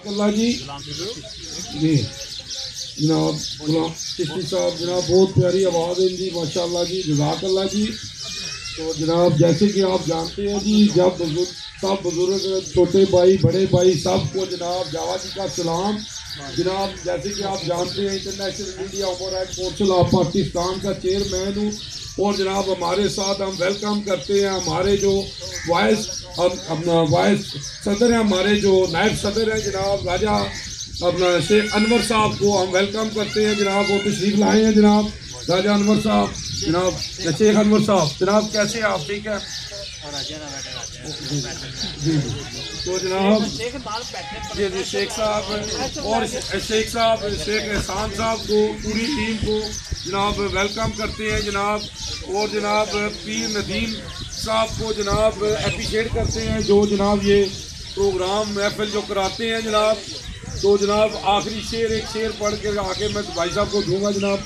اللہ جی جی جناب غلام چشتی صاحب جناب بہت پیاری آواز ہے ان کی ماشاء اللہ جی جزاک اللہ جی. تو جناب جیسے کہ آپ جانتے ہیں جی جب سب بزرگ چھوٹے بھائی بڑے بھائی سب کو جناب جاوا جی کا سلام. جناب جیسے کہ آپ جانتے ہیں international media human right council of Pakistan کا چیئرمین ہوں اور جناب ہمارے ساتھ ہم ویلکم کرتے ہیں ہمارے جو وائس صدر ہیں ہمارے جو نائب صدر ہیں جناب راجہ شیخ انور صاحب کو ہم ویلکم کرتے ہیں. جناب وہ تشریف لائے ہیں جناب راجہ انور صاحب جناب شیخ انور صاحب جناب کیسے ہیں آپ ٹھیک ہے جی تو جناب جی شیخ صاحب اور شیخ صاحب شیخ احسان صاحب کو پوری ٹیم کو جناب ویلکم کرتے ہیں جناب. اور جناب پیر ندیم صاحب کو جناب اپریشیٹ کرتے ہیں جو جناب یہ پروگرام محفل جو کراتے ہیں جناب. تو جناب آخری شعر ایک شعر پڑھ کے آگے میں بھائی صاحب کو دوں گا جناب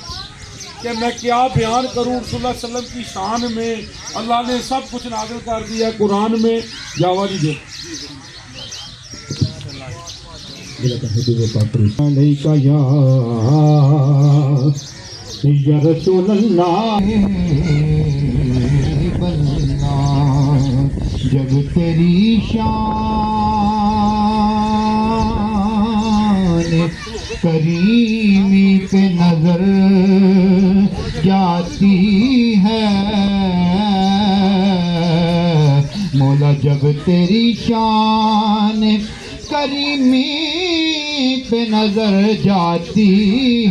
کہ میں کیا بیان کروں رسول اللہ صلی اللہ علیہ وسلم کی شان میں اللہ نے سب کچھ نازل کر دیا قرآن میں. جاوا جی دے یا رسول اللہ جب تیری شان کریمی پہ نظر جاتی ہے مولا جب تیری شان کریمی پہ نظر جاتی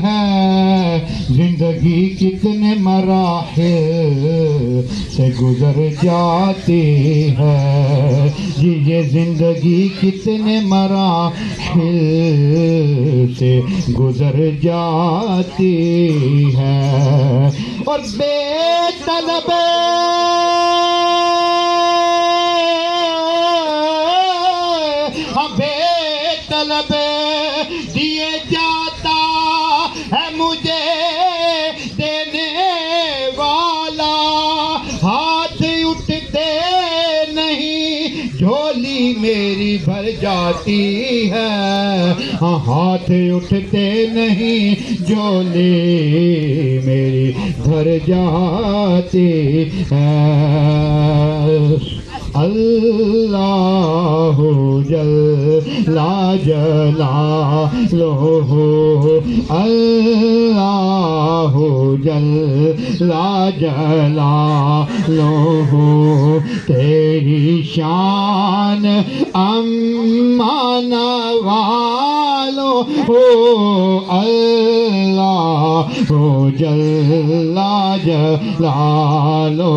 ہے زندگی کتنے مراحل سے گزر جاتی ہے جی یہ زندگی کتنے مراحل سے گزر جاتی ہے اور بے طلب طلب دیے جاتا ہے مجھے دینے والا ہاتھ اٹھتے نہیں جھولی میری بھر جاتی ہے ہاں ہاتھ اٹھتے نہیں جھولی میری بھر جاتی ہے. اللہ جل جلالہ اللہ جل جلالہ تیری شان امان والو اللہ جل جلالہ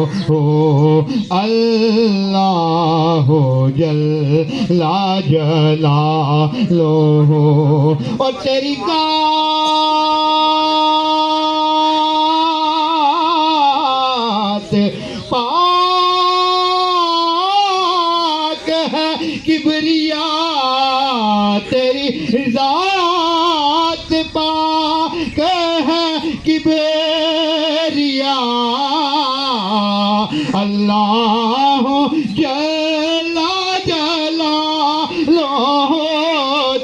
اللہ جل جلالہ اور تیری ذات پاک ہے کبریا تیری ذات پاک ہے کبریا اللہ جل جلالہ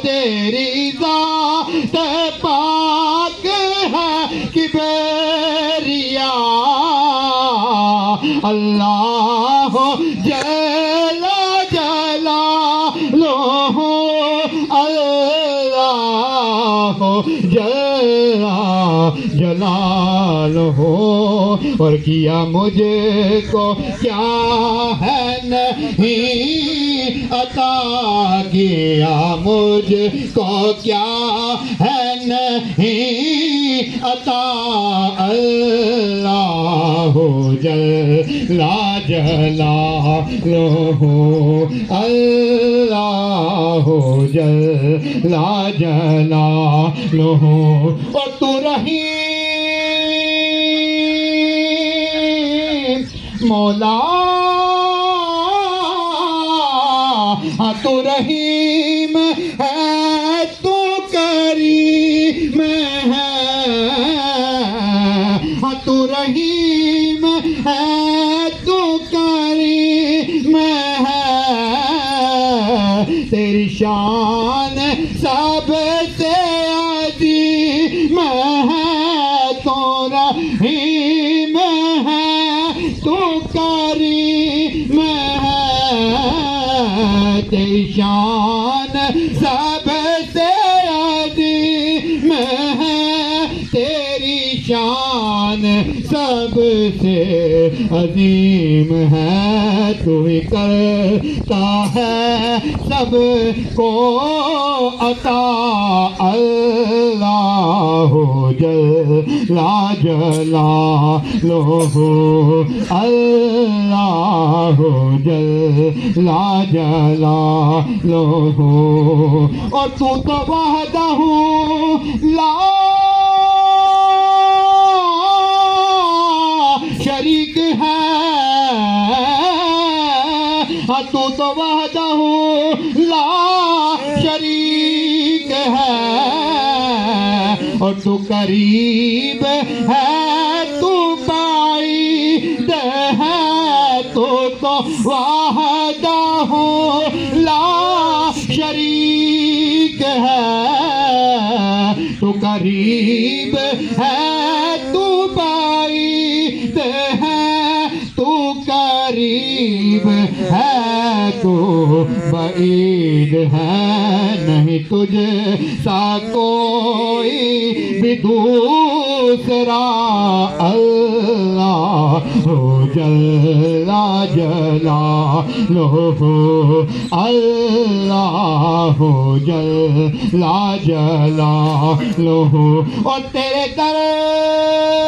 تیری ذات پاک ہے کبریا اللہ جل جلالہ اللہ جل جلالہ اور کیا مجھے کو کیا ہے نہیں عطا کیا مجھ کو کیا ہے نہیں عطا اللہ جل جلالہ اللہ جل جلالہ اور تو رحیم مولا تو رحیم ہے تو کریم ہے تو رحیم ہے تو کریم ہے تیری شان سب سے عظیم ہے تو رحیم ہے تو کریم ہے تیری شان سب سے عظیم ہے تیری شان سب سے عظیم ہے تو ہی کرتا ہے سب کو عطا اللہ جل جلالہ اللہ جل جلالہ اور تو وحدہ لا شریک ہے تو وحدہ لا شریک ہے اور تو قریب ہے تو بعید ہے تو وحدہ لا شریک ہے تو قریب ہے تو بعید ہے تو قریب ہے تو بعید ہے نہیں تجھ سا کوئی بھی دوسرا اللہ جل جلالہ اللہ جل جلالہ اور تیرے در